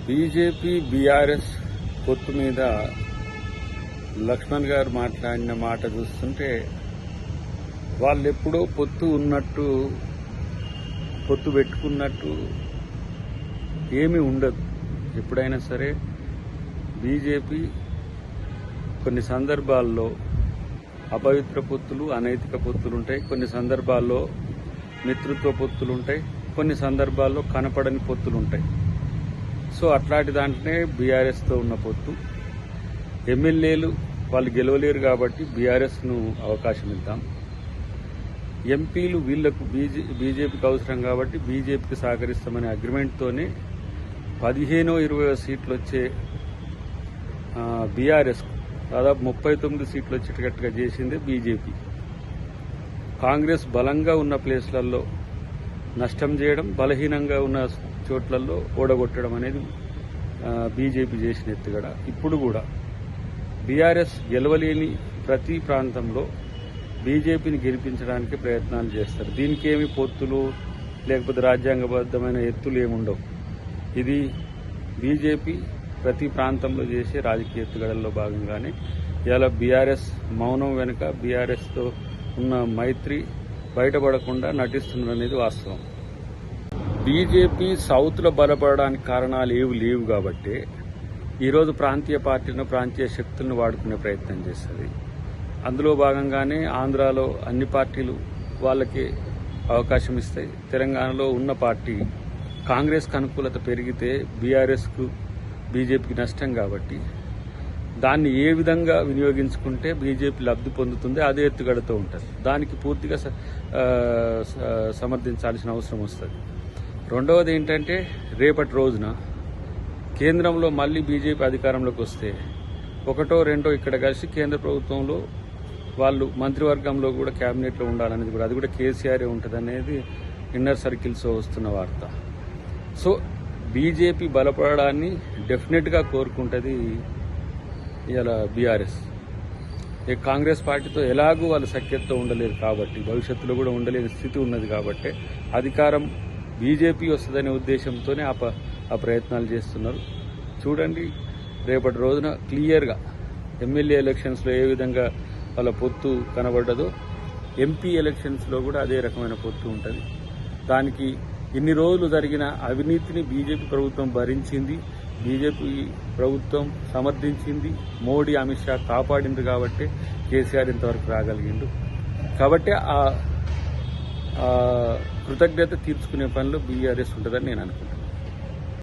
BJP BRS పొత్తు మీద లక్ష్మణ్ గారు మాట్లాడిన మాట చూస్తుంటే వాళ్ళెప్పుడో పొత్తు ఉన్నట్టు, పొత్తు పెట్టుకున్నట్టు ఏమీ ఉండదు. ఎప్పుడైనా సరే బీజేపీ కొన్ని సందర్భాల్లో అపవిత్ర పొత్తులు, అనైతిక పొత్తులుంటాయి. కొన్ని సందర్భాల్లో మిత్రత్వ పొత్తులుంటాయి. కొన్ని సందర్భాల్లో కనపడని పొత్తులుంటాయి. సో అట్లాంటి దాంట్లోనే బీఆర్ఎస్తో ఉన్న పొత్తు. ఎమ్మెల్యేలు వాళ్ళు గెలవలేరు కాబట్టి బీఆర్ఎస్ను అవకాశం ఇద్దాం. ఎంపీలు వీళ్లకు బీజేపీకి అవసరం కాబట్టి బీజేపీకి సహకరిస్తామనే అగ్రిమెంట్తోనే 15-20 సీట్లు వచ్చే బీఆర్ఎస్ దాదాపు 39 సీట్లు వచ్చేటట్టుగా చేసింది బీజేపీ. కాంగ్రెస్ బలంగా ఉన్న ప్లేస్లలో నష్టం చేయడం, బలహీనంగా ఉన్న చోట్లలో ఓడగొట్టడం అనేది బీజేపీ చేసిన ఎత్తుగడ. ఇప్పుడు కూడా బీఆర్ఎస్ గెలవలేని ప్రతి ప్రాంతంలో బీజేపీని గెలిపించడానికి ప్రయత్నాలు చేస్తారు. దీనికి ఏమి పొత్తులు లేకపోతే రాజ్యాంగబద్ధమైన ఎత్తులు ఏముండవు. ఇది బీజేపీ ప్రతి ప్రాంతంలో చేసే రాజకీయ ఎత్తుగడల్లో భాగంగానే ఇలా బీఆర్ఎస్ మౌనం వెనుక బీఆర్ఎస్తో ఉన్న మైత్రి బయటపడకుండా నటిస్తుందనేది వాస్తవం. బీజేపీ సౌత్లో బలపడడానికి కారణాలు ఏవి లేవు కాబట్టి ఈరోజు ప్రాంతీయ పార్టీలను, ప్రాంతీయ శక్తులను వాడుకునే ప్రయత్నం చేస్తుంది. అందులో భాగంగానే ఆంధ్రాలో అన్ని పార్టీలు వాళ్ళకి అవకాశం ఇస్తాయి. తెలంగాణలో ఉన్న పార్టీ కాంగ్రెస్కు అనుకూలత పెరిగితే బీఆర్ఎస్కు, బీజేపీకి నష్టం కాబట్టి దాన్ని ఏ విధంగా వినియోగించుకుంటే బీజేపీ లబ్ధి పొందుతుంది అదే ఎత్తుగడతో ఉంటుంది. దానికి పూర్తిగా సమర్థించాల్సిన అవసరం వస్తుంది. రెండవది ఏంటంటే రేపటి రోజున కేంద్రంలో మళ్ళీ బీజేపీ అధికారంలోకి వస్తే ఒకటో రెండో ఇక్కడ కలిసి కేంద్ర ప్రభుత్వంలో వాళ్ళు మంత్రివర్గంలో కూడా క్యాబినెట్లో ఉండాలనేది కూడా, అది కూడా కేసీఆరే ఉంటుంది అనేది ఇన్నర్ సర్కిల్స్ వస్తున్న వార్త. సో బీజేపీ బలపడడాన్ని డెఫినెట్గా కోరుకుంటుంది ఇలా బీఆర్ఎస్. కాంగ్రెస్ పార్టీతో ఎలాగూ వాళ్ళు సఖ్యతతో ఉండలేరు కాబట్టి, భవిష్యత్తులో కూడా ఉండలేని స్థితి ఉన్నది కాబట్టి అధికారం బీజేపీ వస్తుందనే ఉద్దేశంతోనే ఆ ప్రయత్నాలు చేస్తున్నారు. చూడండి, రేపటి రోజున క్లియర్గా ఎమ్మెల్యే ఎలక్షన్స్లో ఏ విధంగా వాళ్ళ పొత్తు కనబడ్డదో ఎంపీ ఎలక్షన్స్లో కూడా అదే రకమైన పొత్తు ఉంటుంది. దానికి ఇన్ని రోజులు జరిగిన అవినీతిని బీజేపీ ప్రభుత్వం భరించింది, బీజేపీ ప్రభుత్వం సమర్థించింది, మోడీ, అమిత్ షా కాపాడింది కాబట్టి కేసీఆర్ ఇంతవరకు రాగలిగిండు. కాబట్టి ఆ కృతజ్ఞత తీర్చుకునే పనిలో బీఆర్ఎస్ ఉంటుందని నేను అనుకుంటున్నాను.